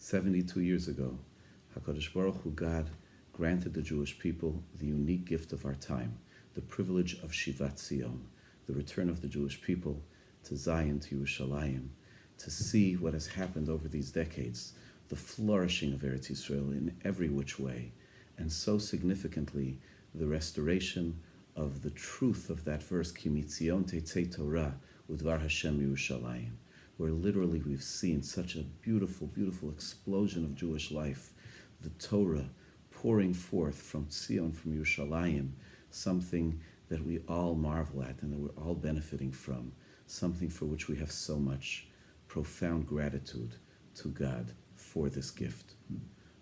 72 years ago, HaKadosh Baruch Hu, God, granted the Jewish people the unique gift of our time, the privilege of Shivat Zion, the return of the Jewish people to Zion, to Yerushalayim, to see what has happened over these decades, the flourishing of Eretz Yisrael in every which way, and so significantly, the restoration of the truth of that verse, Ki mitzion tetzei Torah udvar Hashem Yerushalayim, where literally we've seen such a beautiful, beautiful explosion of Jewish life, the Torah pouring forth from Zion, from Yerushalayim, something that we all marvel at and that we're all benefiting from, something for which we have so much profound gratitude to God for this gift.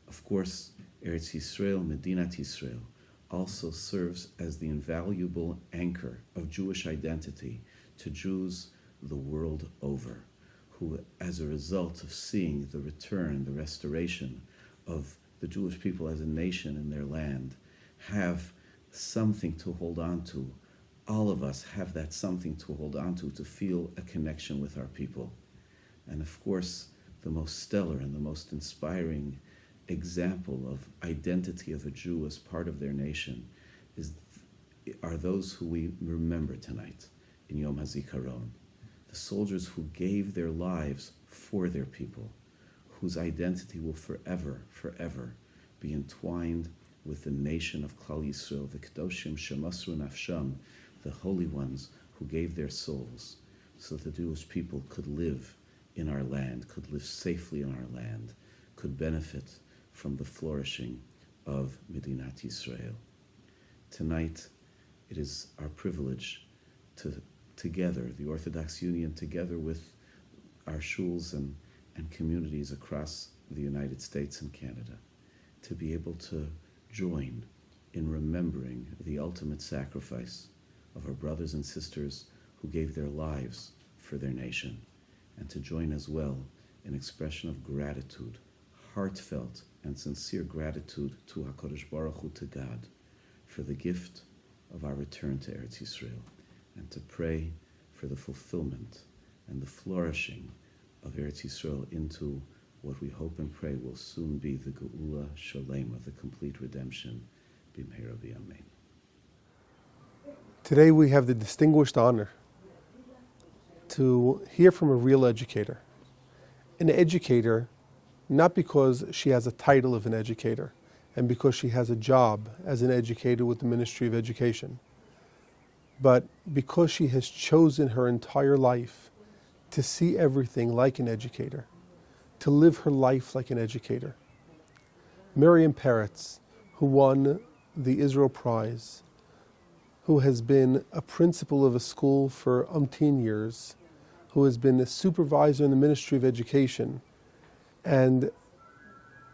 Of course, Eretz Yisrael, Medinat Yisrael, also serves as the invaluable anchor of Jewish identity to Jews the world over, who, as a result of seeing the return, the restoration of the Jewish people as a nation in their land, have something to hold on to. All of us have that something to hold on to feel a connection with our people. And of course, the most stellar and the most inspiring example of identity of a Jew as part of their nation are those who we remember tonight in Yom HaZikaron. The soldiers who gave their lives for their people, whose identity will forever, forever be entwined with the nation of Klal Yisrael, the Kedoshim Shemasru Nafsham, the holy ones who gave their souls so that the Jewish people could live in our land, could live safely in our land, could benefit from the flourishing of Medinat Yisrael. Tonight, it is our privilege to together, the Orthodox Union, together with our shuls and communities across the United States and Canada, to be able to join in remembering the ultimate sacrifice of our brothers and sisters who gave their lives for their nation, and to join as well in expression of gratitude, heartfelt and sincere gratitude to HaKadosh Baruch Hu, to God, for the gift of our return to Eretz Yisrael, and to pray for the fulfillment and the flourishing of Eretz Yisrael into what we hope and pray will soon be the Geula Shalema, the complete redemption. B'mheira b'yamein. Today we have the distinguished honor to hear from a real educator. An educator, not because she has a title of an educator and because she has a job as an educator with the Ministry of Education, but because she has chosen her entire life to see everything like an educator, to live her life like an educator. Miriam Peretz, who won the Israel Prize, who has been a principal of a school for umpteen years, who has been a supervisor in the Ministry of Education, and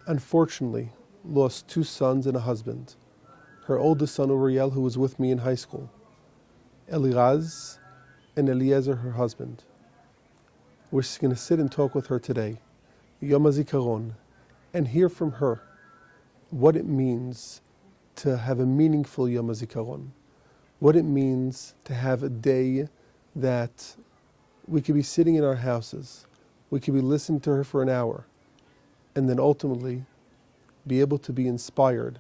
unfortunately lost 2 sons and a husband. Her oldest son, Uriel, who was with me in high school, Eliraz, and Eliezer, her husband. We're going to sit and talk with her today, Yom HaZikaron, and hear from her what it means to have a meaningful Yom HaZikaron, what it means to have a day that we could be sitting in our houses, we could be listening to her for an hour, and then ultimately be able to be inspired,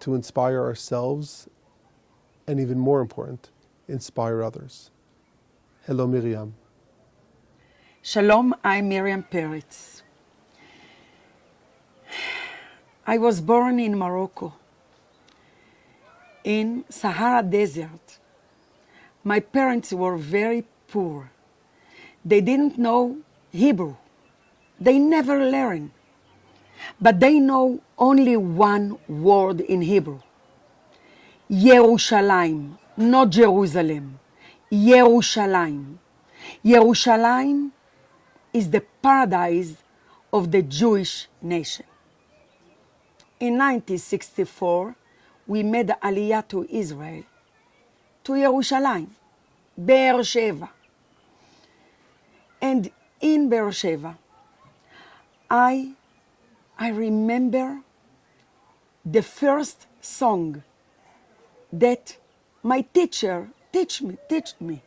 to inspire ourselves, and even more important, inspire others. Hello, Miriam. Shalom, I'm Miriam Peretz. I was born in Morocco, in Sahara Desert. My parents were very poor. They didn't know Hebrew. They never learned. But they know only one word in Hebrew. Yerushalayim, not Jerusalem. Yerushalayim. Yerushalayim is the paradise of the Jewish nation. In 1964, we made Aliyah to Israel, to Yerushalayim, Be'er Sheva. And in Be'er Sheva, I remember the first song that my teacher taught me.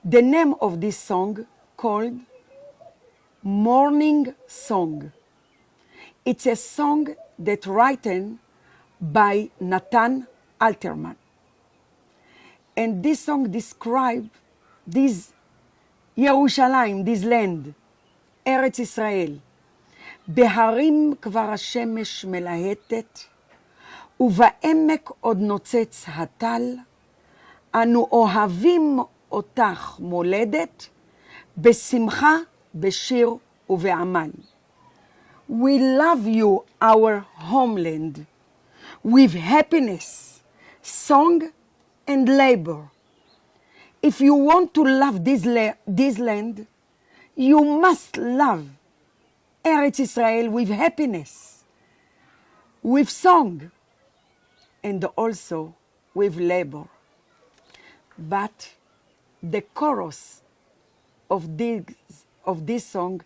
The name of this song called Morning Song. It's a song that written by Nathan Alterman. And this song describes this Yerushalayim, this land, ארץ ישראל. בהרים כבר השמש מלהטת, ובעמק עוד נוצץ הטל, אנו אוהבים אותך מולדת, בשמחה, בשיר ובעמל. We love you, our homeland, with happiness, song and labor. If you want to love this land, you must love Eretz Israel with happiness, with song, and also with labor. But the chorus of this song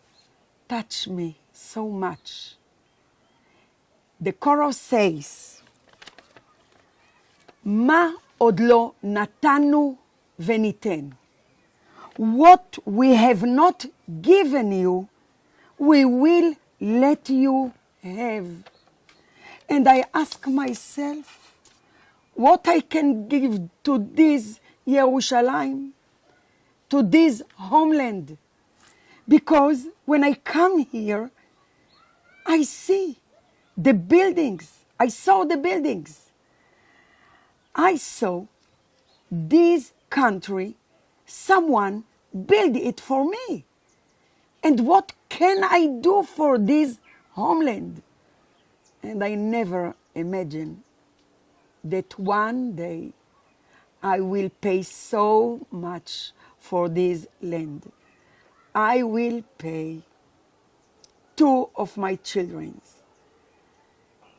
touched me so much. The chorus says, מה עוד לא נתנו וניתן? What we have not given you, we will let you have. And I ask myself, what I can give to this Yerushalayim, to this homeland? Because when I come here, I see the buildings. I saw the buildings. I saw this country, someone built it for me. And what can I do for this homeland? And I never imagined that one day I will pay so much for this land. I will pay two of my children,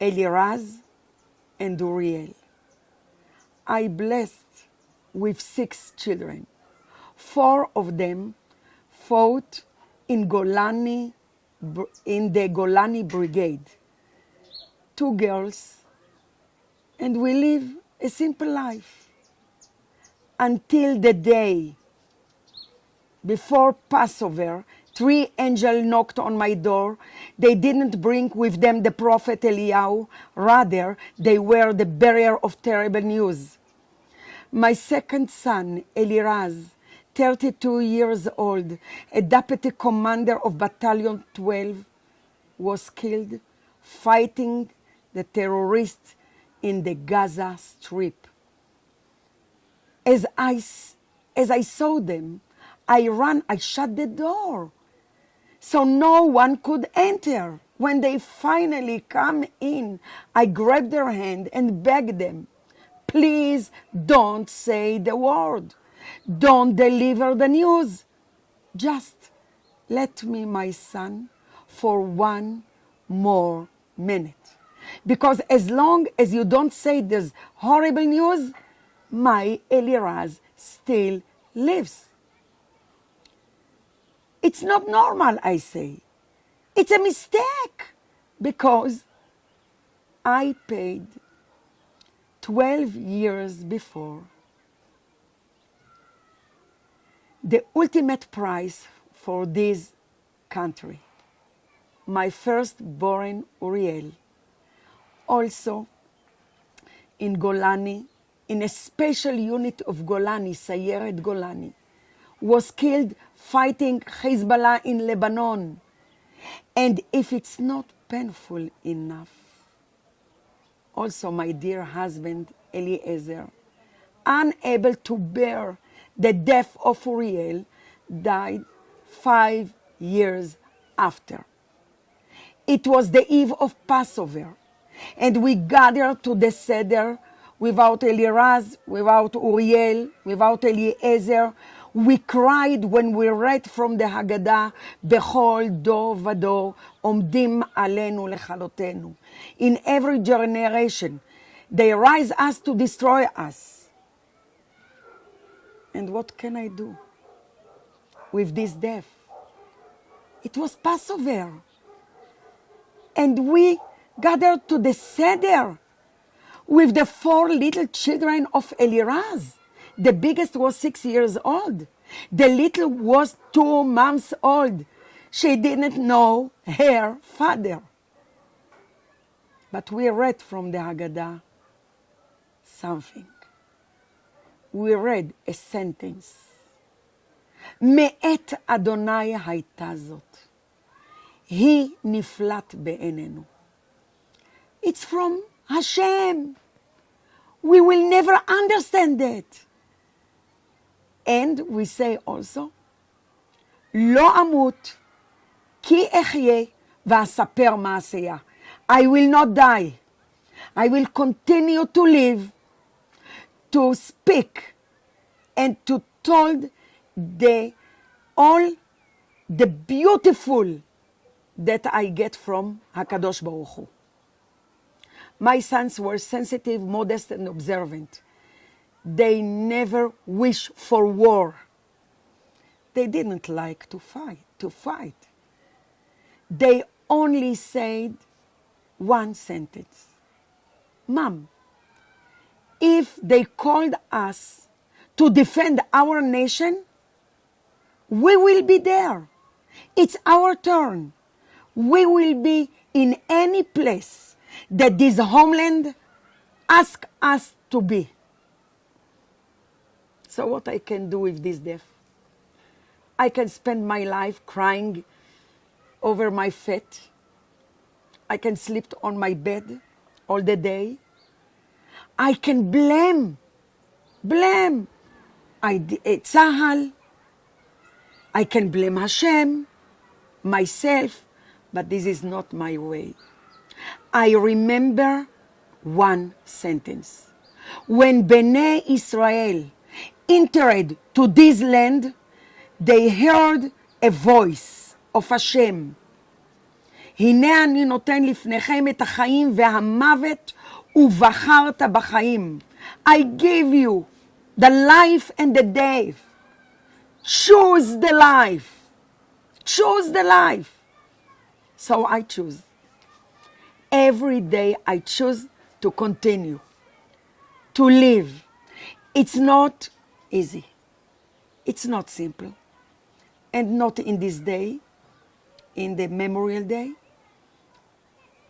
Eliraz and Uriel. I blessed with 6 children. 4 of them fought in the Golani Brigade. 2 girls, and we live a simple life until the day before Passover. 3 angels knocked on my door. They didn't bring with them the prophet Eliyahu. Rather, they were the bearer of terrible news. My second son, Eliraz, 32 years old, a deputy commander of Battalion 12, was killed fighting the terrorists in the Gaza Strip. As I saw them, I ran, I shut the door, so no one could enter. When they finally come in, I grabbed their hand and begged them, please don't say the word. Don't deliver the news. Just let me, my son, for 1 more minute. Because as long as you don't say this horrible news, my Eliraz still lives. It's not normal, I say. It's a mistake, because I paid 12 years before the ultimate price for this country. My firstborn Uriel, also in Golani, in a special unit of Golani, Sayeret Golani, was killed fighting Hezbollah in Lebanon. And if it's not painful enough, also my dear husband Eliezer, unable to bear the death of Uriel, died 5 years after. It was the eve of Passover, and we gathered to the Seder without Eliraz, without Uriel, without Eliezer. We cried when we read from the Haggadah, Bechol dor vador, omdim alenu lechalotenu. In every generation, they rise us to destroy us. And what can I do with this death? It was Passover. And we gathered to the Seder with the 4 little children of Eliraz. The biggest was 6 years old. The little was 2 months old. She didn't know her father. But we read from the Haggadah something. We read a sentence. מאת אדוני הייתה זאת. היא נפלט בעינינו. It's from Hashem. We will never understand that. And we say also, לא אמות כי אחיה ואספר מעשיה. I will not die. I will continue to live, to speak, and to tell all the beautiful that I get from HaKadosh Baruch Hu. My sons were sensitive, modest, and observant. They never wish for war. They didn't like to fight. They only said one sentence. Mom, if they called us to defend our nation, we will be there. It's our turn. We will be in any place that this homeland asks us to be. So what I can do with this death? I can spend my life crying over my fate. I can sleep on my bed all the day. I can blame Tzahal. I can blame Hashem, myself, but this is not my way. I remember one sentence. When Bnei Israel entered to this land, they heard a voice of Hashem. הנה אני נותן לפניכם את החיים והמוות ובחרת בחיים. I give you the life and the death. Choose the life. Choose the life. So I choose. Every day I choose to continue, to live. It's not easy. It's not simple. And not in this day, in the Memorial Day,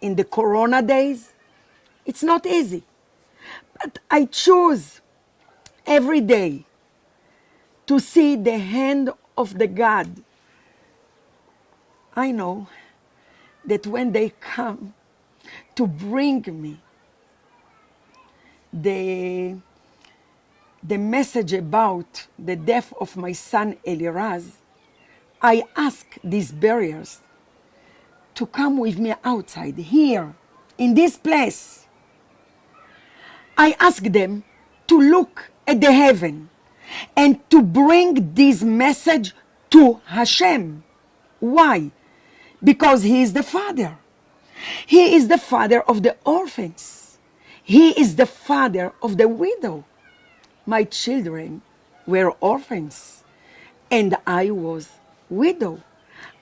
in the Corona days. It's not easy. But I choose every day to see the hand of the God. I know that when they come to bring me the message about the death of my son Eliraz, I ask these barriers to come with me outside, here, in this place. I ask them to look at the heaven and to bring this message to Hashem. Why? Because He is the Father. He is the Father of the orphans. He is the Father of the widow. My children were orphans, and I was widow.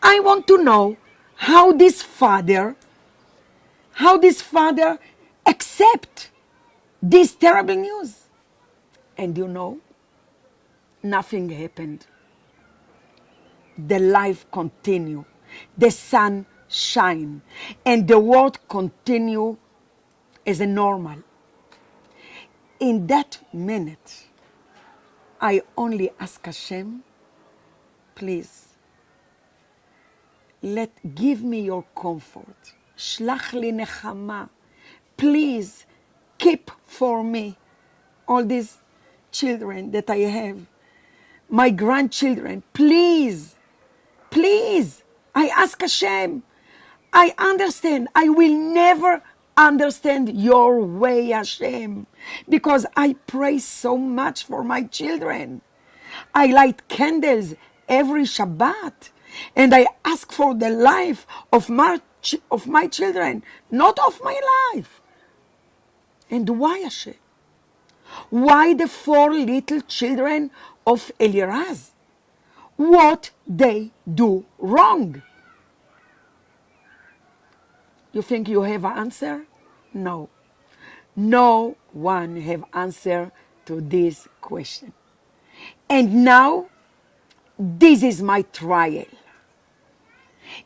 I want to know how this father accept this terrible news. And you know, nothing happened. The life continued. The sun shine, and the world continue as a normal. In that minute, I only ask Hashem, please, give me your comfort. Shlach li nechama. Please, keep for me all these children that I have, my grandchildren. Please, please, I ask Hashem. I understand. I will never understand your way, Hashem, because I pray so much for my children. I light candles every Shabbat, and I ask for the life of my children, not of my life. And why, Hashem? Why the 4 little children of Eliraz? What they do wrong? You think you have an answer? No. No one have answer to this question. And now, this is my trial.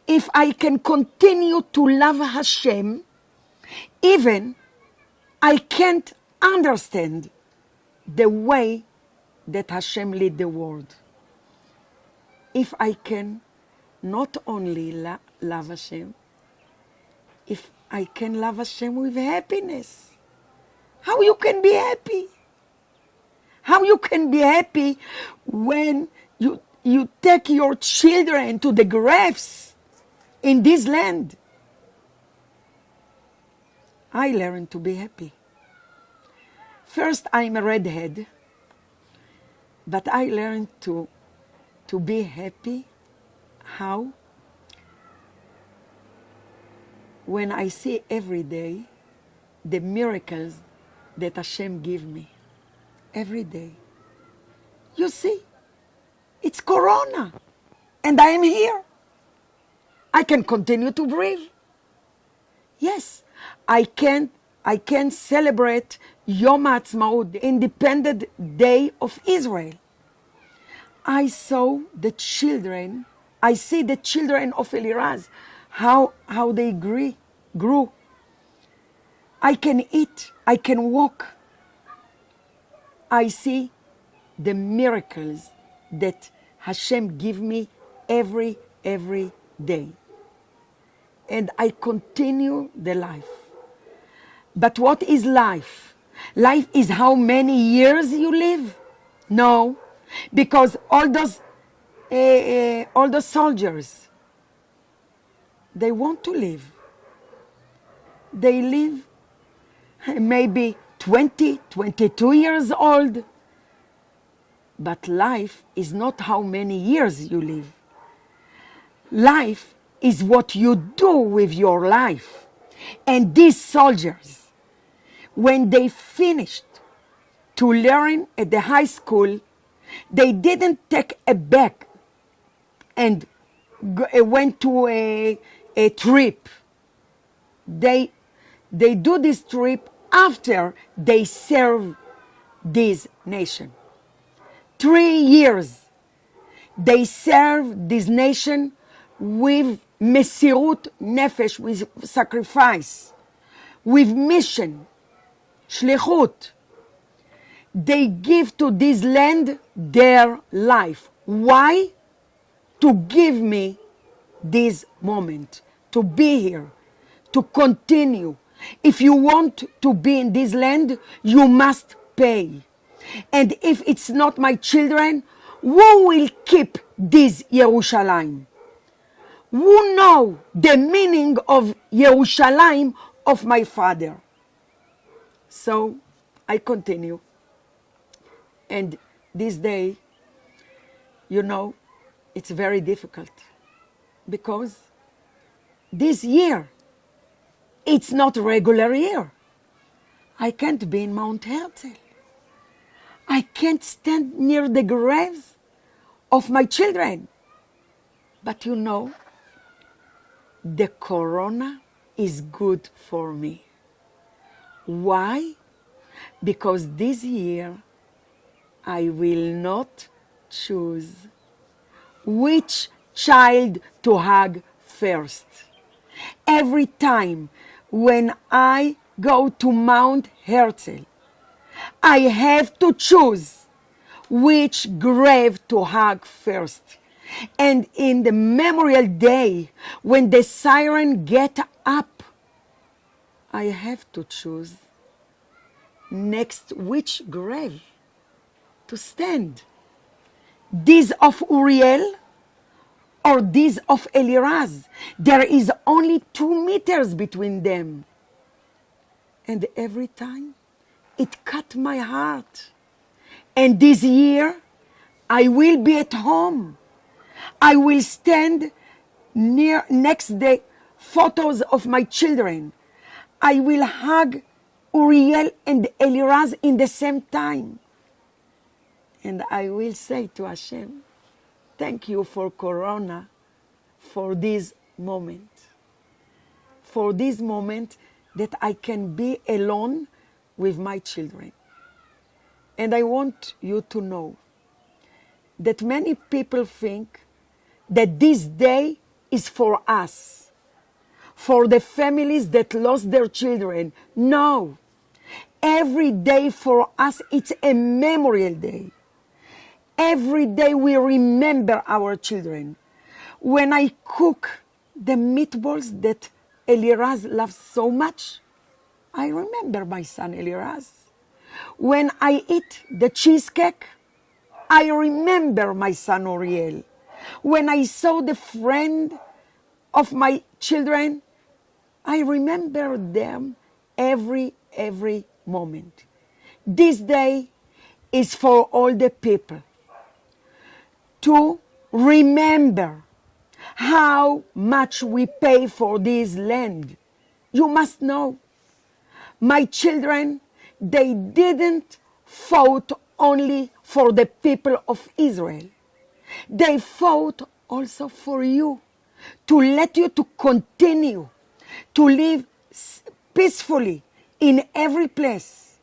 If I can continue to love Hashem Even I can't understand the way that Hashem lead the world. If I can not only love Hashem, if I can love Hashem with happiness, how you can be happy? How you can be happy when you take your children to the graves in this land? I learned to be happy. First, I'm a redhead, but I learned to be happy. How? When I see every day the miracles that Hashem give me. Every day. You see, it's Corona, and I am here. I can continue to breathe. Yes, I can celebrate Yom Ha'atzmaut, the independent day of Israel. I saw the children, I see the children of Eliraz, how they grew. I can eat, I can walk. I see the miracles that Hashem give me every day. And I continue the life. But what is life? Life is how many years you live? No, because all those soldiers, they want to live. They live maybe 20, 22 years old. But life is not how many years you live. Life is what you do with your life. And these soldiers, when they finished to learn at the high school, they didn't take a bag and went to a trip. They do this trip after they serve this nation. 3 years they serve this nation with mesirut nefesh, with sacrifice, with mission, shlichut. They give to this land their life. Why? To give me this moment, to be here, to continue. If you want to be in this land, you must pay. And if it's not my children, who will keep this Yerushalayim? Who know the meaning of Yerushalayim of my father? So I continue. And this day, you know, it's very difficult because this year, it's not a regular year. I can't be in Mount Herzl. I can't stand near the graves of my children. But you know, the Corona is good for me. Why? Because this year I will not choose which child to hug first. Every time when I go to Mount Herzl, I have to choose which grave to hug first. And in the Memorial Day, when the siren get up, I have to choose next which grave to stand. This of Uriel or this of Eliraz. There is only 2 meters between them. And every time, it cut my heart. And this year, I will be at home. I will stand next the photos of my children. I will hug Uriel and Eliraz in the same time. And I will say to Hashem, thank you for Corona, for this moment. For this moment that I can be alone with my children. And I want you to know that many people think that this day is for us, for the families that lost their children. No. Every day for us, it's a memorial day. Every day we remember our children. When I cook the meatballs that Eliraz loves so much, I remember my son Eliraz. When I eat the cheesecake, I remember my son Uriel. When I saw the friend of my children, I remember them every moment. This day is for all the people to remember how much we pay for this land. You must know, my children, they didn't fought only for the people of Israel. They fought also for you, to let you to continue to live peacefully in every place,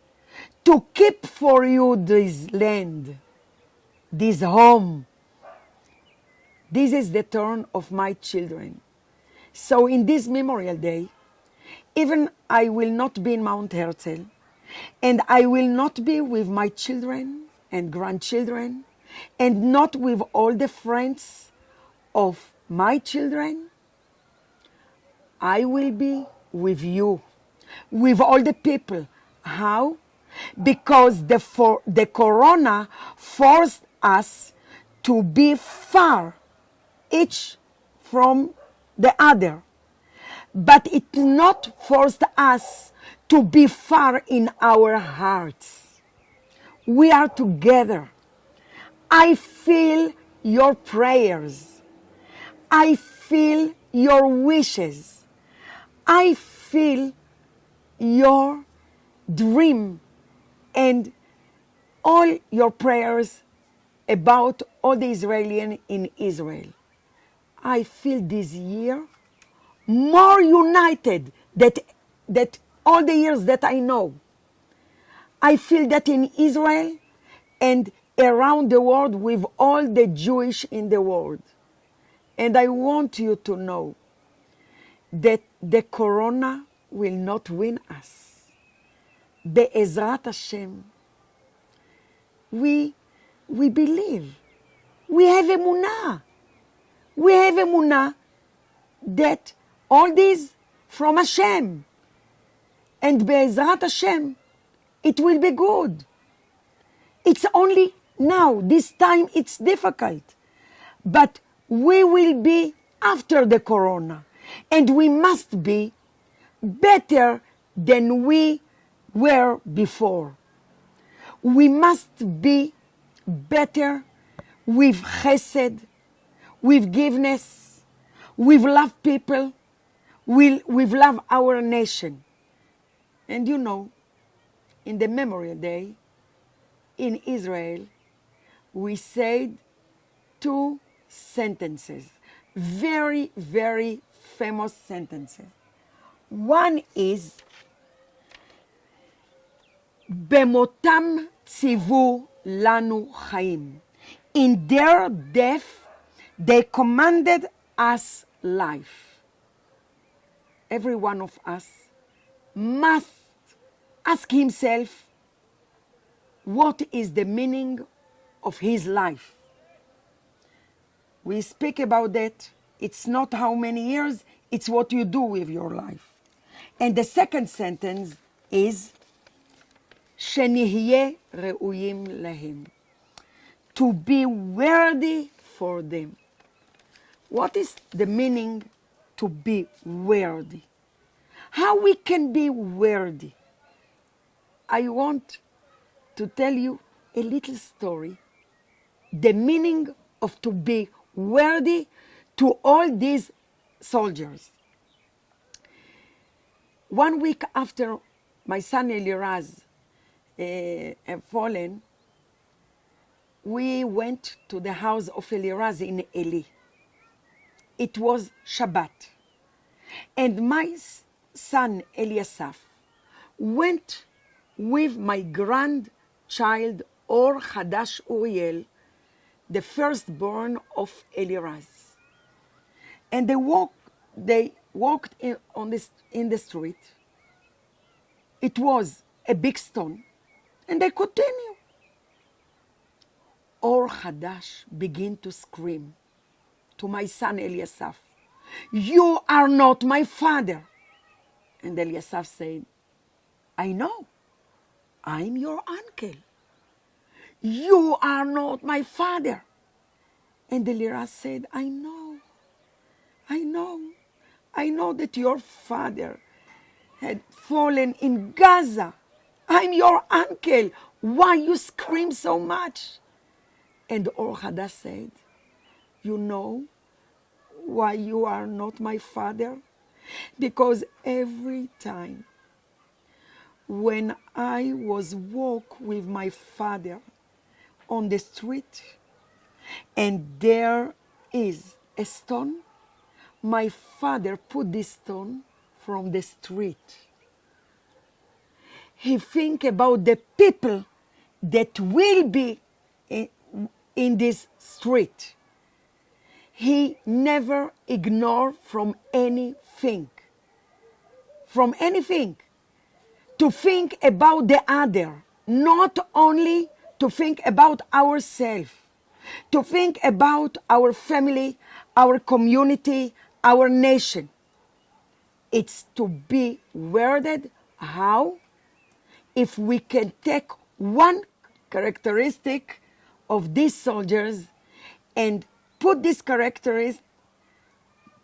to keep for you this land, this home. This is the turn of my children. So in this Memorial Day, even I will not be in Mount Herzl, and I will not be with my children and grandchildren, and not with all the friends of my children. I will be with you, with all the people. How? Because the corona forced us to be far, each from the other. But it not forced us to be far in our hearts. We are together. I feel your prayers. I feel your wishes. I feel your dream and all your prayers about all the Israelis in Israel. I feel this year more united that all the years that I know. I feel that in Israel and around the world with all the Jewish in the world. And I want you to know that the corona will not win us. Be'ezrat Hashem, we believe. We have emunah. We have emunah that all this from Hashem. And Be'ezrat Hashem, it will be good. It's only now, this time it's difficult. But we will be after the corona. And we must be better than we were before. We must be better with chesed, with forgiveness, with love people, with love our nation. And you know, in the Memorial Day, in Israel, we said 2 sentences, very, very famous sentences. One is, Bemotam tzivu lanu chaim. In their death, they commanded us life. Every one of us must ask himself, what is the meaning of his life? We speak about that. It's not how many years, it's what you do with your life. And the second sentence is, Shenihye re'uyim lahem. To be worthy for them. What is the meaning to be worthy? How we can be worthy? I want to tell you a little story. The meaning of to be worthy to all these soldiers. 1 week after my son Eliraz had fallen, we went to the house of Eliraz in Eli. It was Shabbat. And my son Eliasaph went with my grandchild Or Hadash Uriel, the firstborn of Eliraz. And they walked in the street. It was a big stone, and they continue. Or Hadash began to scream to my son Eliasaph, "You are not my father." And Eliasaph said, "I know, I'm your uncle. You are not my father." And Elias said, I know that your father had fallen in Gaza. I'm your uncle. Why you scream so much? And Or Hadash said, you know why you are not my father? Because every time when I was walk with my father on the street, and there is a stone, my father put this stone from the street. He think about the people that will be in this street. He never ignore from anything. To think about the other, not only to think about ourselves, to think about our family, our community, our nation. It's to be worded how? If we can take one characteristic of these soldiers and put this characteristic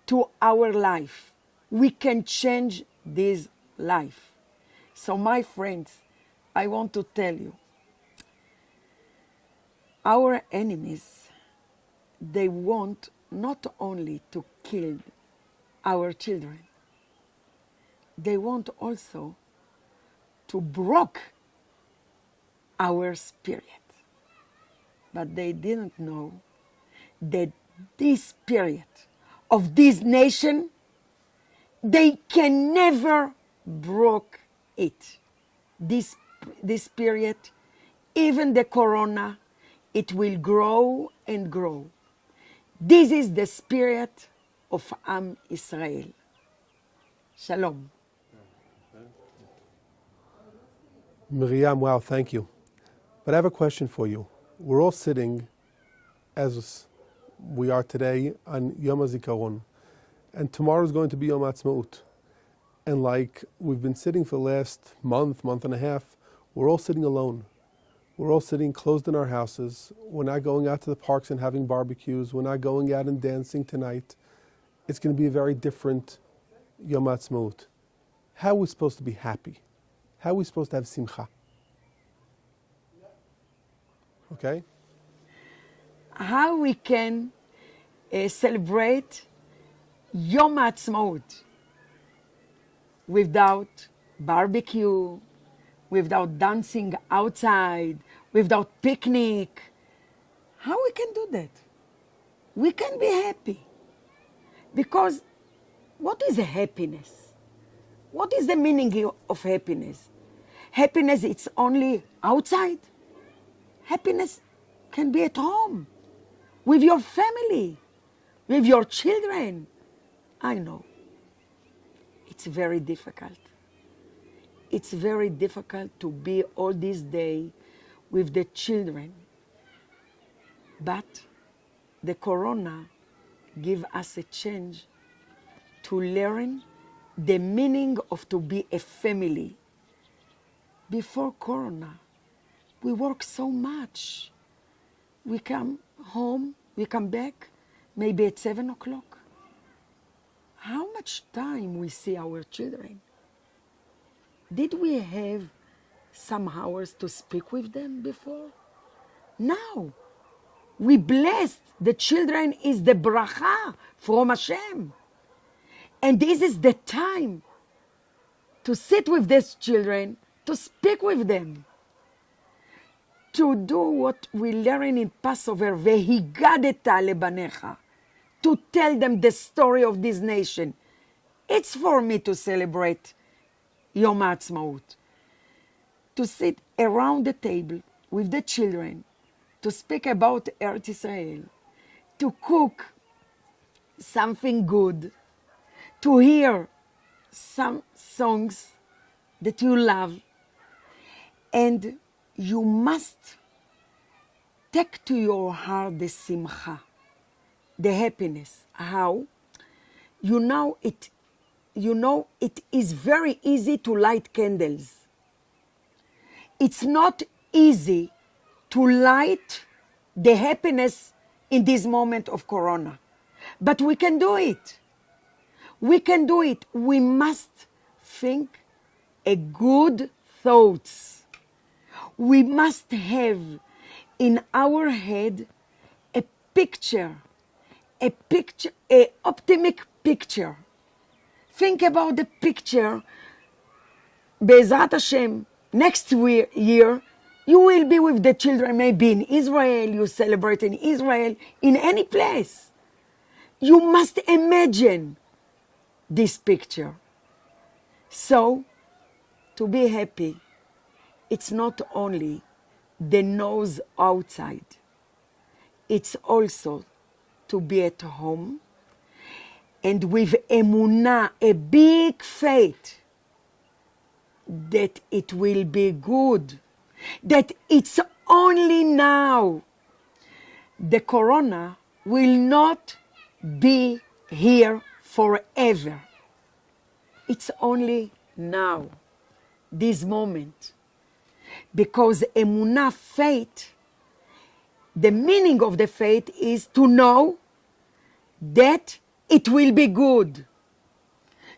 to our life, we can change this life. So my friends, I want to tell you, our enemies, they want not only to kill our children, they want also to break our spirit. But they didn't know that this spirit of this nation, they can never break it. This spirit, even the corona, it will grow and grow. This is the spirit of Am Israel. Shalom. Miriam, wow, thank you. But I have a question for you. We're all sitting, as we are today, on Yom HaZikaron, and tomorrow is going to be Yom Ha'atzmaut. And like we've been sitting for the last month and a half, we're all sitting alone. We're all sitting closed in our houses. We're not going out to the parks and having barbecues. We're not going out and dancing tonight. It's going to be a very different Yom Ha'atzmaut. How are we supposed to be happy? How are we supposed to have simcha? Okay? How we can celebrate Yom Ha'atzmaut without barbecue, without dancing outside, without picnic? How we can do that? We can be happy. Because what is happiness? What is the meaning of happiness? Happiness, it's only outside. Happiness can be at home, with your family, with your children. I know. It's very difficult. It's very difficult to be all this day with the children. But the corona give us a chance to learn the meaning of to be a family. Before corona, we work so much. We come home, we come back, maybe at 7 o'clock. How much time we see our children? Did we have some hours to speak with them before? Now, we blessed. The children is the bracha from Hashem. And this is the time to sit with these children, to speak with them, to do what we learn in Passover, Vehigadeta lebanecha, to tell them the story of this nation. It's for me to celebrate Yom Ha'atzmaut, to sit around the table with the children, to speak about Eretz Israel, to cook something good, to hear some songs that you love, and you must take to your heart the simcha, the happiness. How? You know it is very easy to light candles. It's not easy to light the happiness in this moment of Corona. But we can do it. We can do it. We must think a good thoughts. We must have in our head a optimistic picture. Think about the picture. Be'ezrat Hashem, next year, you will be with the children, maybe in Israel, you celebrate in Israel, in any place. You must imagine this picture. So, to be happy, it's not only the nose outside, it's also to be at home and with emunah, a big faith that it will be good, that it's only now. The corona will not be here forever. It's only now, this moment. Because emunah, faith, the meaning of the faith is to know that it will be good.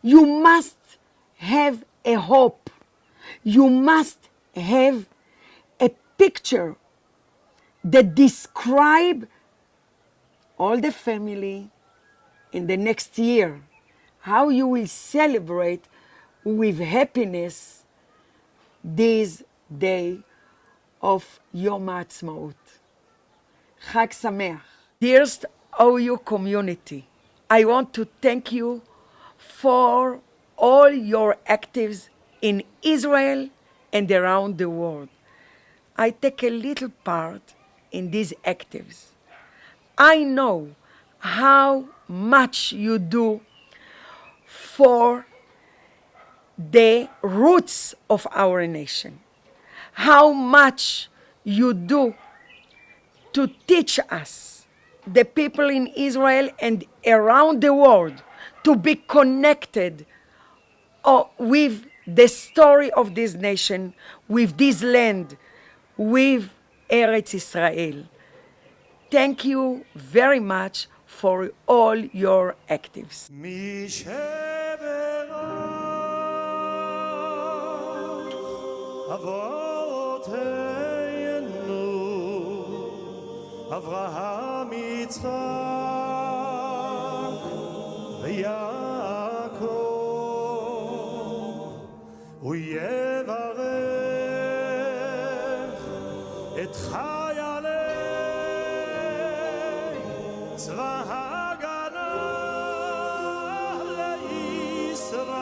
You must have a hope. You must have a picture that describe all the family in the next year, how you will celebrate with happiness this day of Yom Ha'atzmaut. Chag Sameach. Dearest OU community, I want to thank you for all your actives in Israel and around the world. I take a little part in these actives. I know how much you do for the roots of our nation, how much you do to teach us, the people in Israel and around the world, to be connected with the story of this nation, with this land, with Eretz Israel. Thank you very much for all your actives. אברהם, יצחק ויעקב, הוא יברך את חיילי צבא ההגנה לישראל,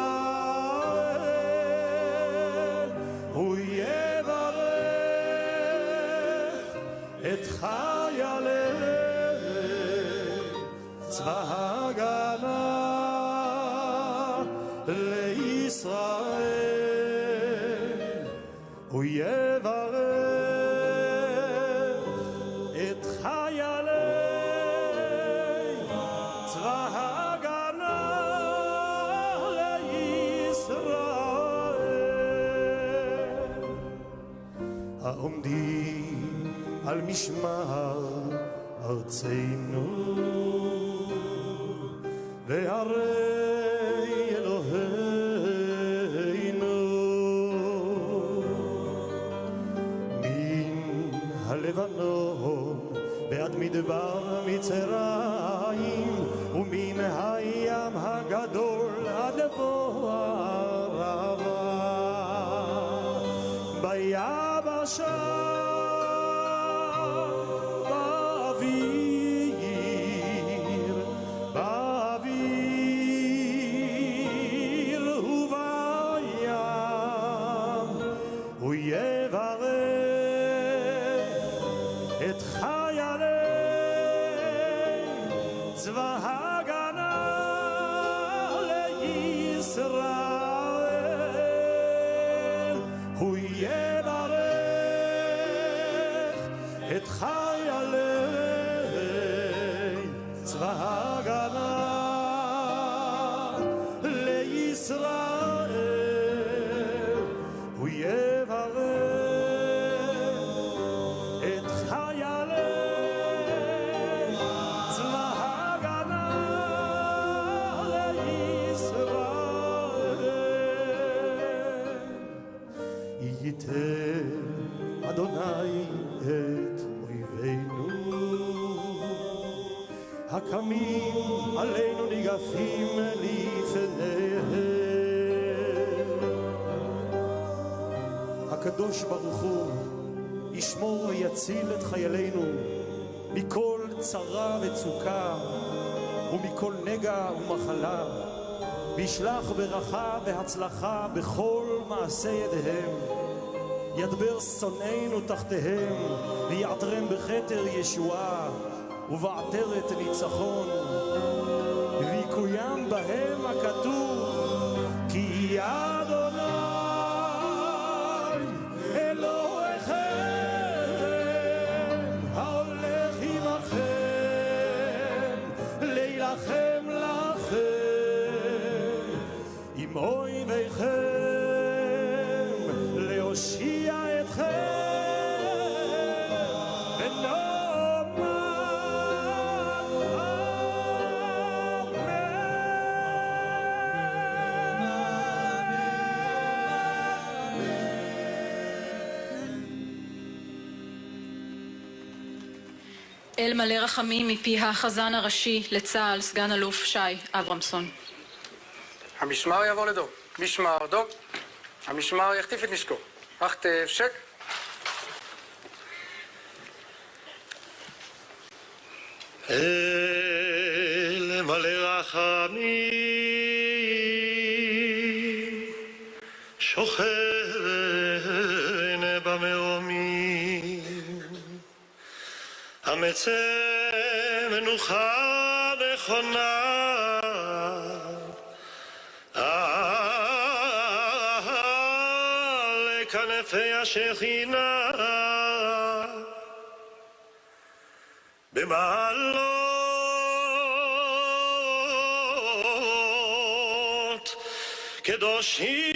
הוא יברך את חיילי צבא ההגנה לישראל, הוא יברך את חיילי צבא ההגנה לישראל, העומדים על משמר ארצנו וערי אלוהינו, מן הלבנון ועד מדבר מצרים, ומן הים הגדול עד לבוא הערבה, ביבשה צבא ההגנה ישראל, הוא יברך את חיילי צבא ההגנה לישראל, הוא יברך את חיילי צבא ההגנה לישראל. ייתן אדוני את אויבינו הקמים עלינו ניגפים לפניהם. הקדוש ברוך הוא ישמור ויציל את חיילינו מכל צרה וצוקה ומכל נגע ומחלה, וישלח ברכה והצלחה בכל מעשה ידיהם. ידבר שונאינו תחתיהם ויעטרם בכתר ישועה ובעטרת ניצחון, ויקוים בהם הכתוב כי אדוני אלוהיכם ההולך עמכם להילחם לכם עם אויביכם להושיע אתכם. אל מלא רחמים מפי החזן הראשי לצה"ל, סגן אלוף שי אברמסון. המשמר יעבור לדום. משמר דום. המשמר יחטיף את נשקו. החטף שק. אל מלא רחמים שוכן במרומים, המצא מנוחה נכונה על כנפי השכינה במעלות קדושים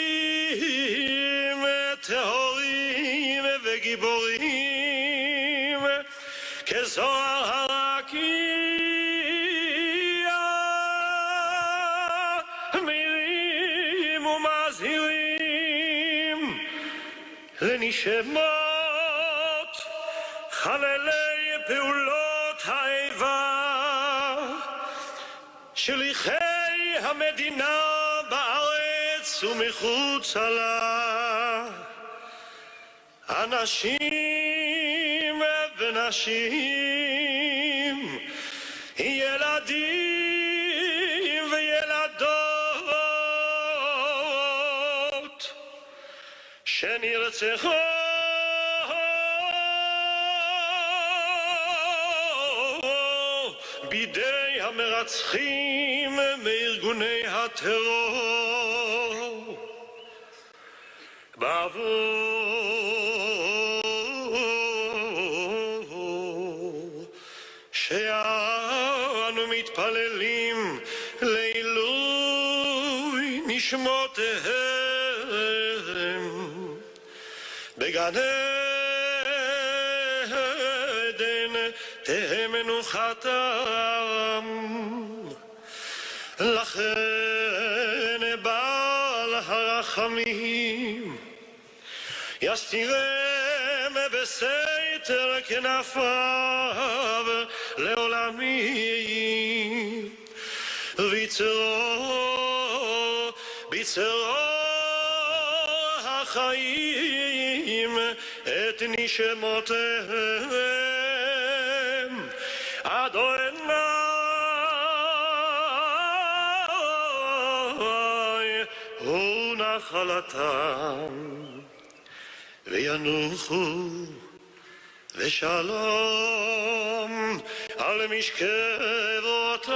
טהורים וגיבורים כזוהר הרקיע, מירים ומזהירים לנשמות חללי פעולות האיבה, שליחי המדינה בארץ ומחוצה לה, אנשים ונשים, ילדים וילדות שנרצחו בידי המרצחים מארגוני הטרור. בעבור שאנו מתפללים לעילוי נשמותיהם בגן עדן תהא מנוחתם. לכן בעל הרחמים יסתירם בסתר כנפיו לעולמים, ביצרו החיים את נשמותיהם. אדוני הוא נחלתם, וינוחו ושלום על משכבותם,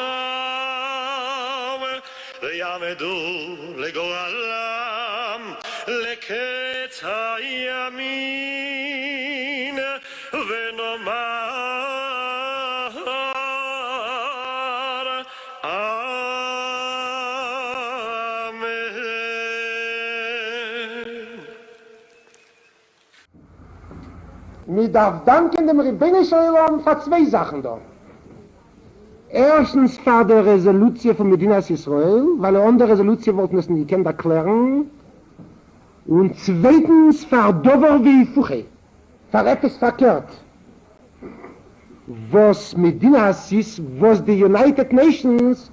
יעמדו לגורלם לקץ הימין ונאמר Mir darf danken dem Rebbeinu Shalom für zwei Sachen da. Erstens für die Resolution von Medinas Israel, weil andere Resolution wollten es nicht gekannt erklären. Und zweitens für Dover wie Fuche, für etwas verkehrt. Was Medinas ist, was die United Nations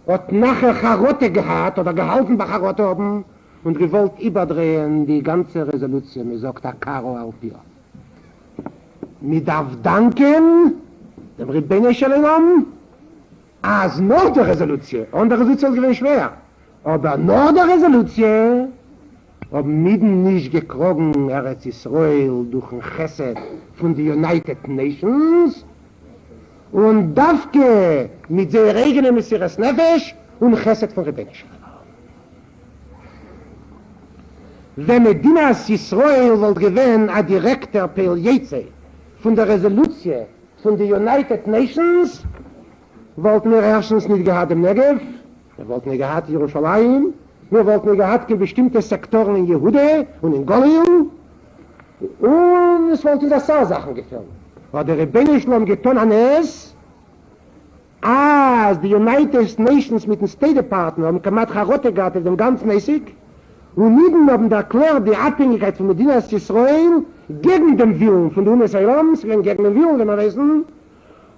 hat nachher Charotte gehabt oder gehalten bei Charotte haben und gewollt überdrehen die ganze Resolution, mir sagt der Karo Alpia. Mir darf danken dem Rebbeinu Shalom, als noch der Resolution. Und der Resolution ist gewinn schwer. Aber noch der Resolution haben mitten nicht gekrogen Eretz Israel durch ein Chesed von den United Nations und Davke mit der Regeln Messias Nefesh und Chesed von Rebbeinu Shalom. Wenn Medinas Israel wollte gewinnen, ein direkter Peljetze von der Resolution von den United Nations, wollten wir erstens nicht gehabt im Negev, wir wollten nicht gehabt Jerusalem, wir wollten nicht gehabt in bestimmte Sektoren in Jehude und in Golil, und es wollten das auch Sachen geführt. Aber der Rebbeinu Shalom getan an es, als die United Nations mit dem State Department haben Kamat Charotte gehabt, dem ganz mäßig, und nieden haben erklärt die Abhängigkeit von Medinas Israel gegen den Willen von den Israelams, gegen den Willen, wenn wir wissen,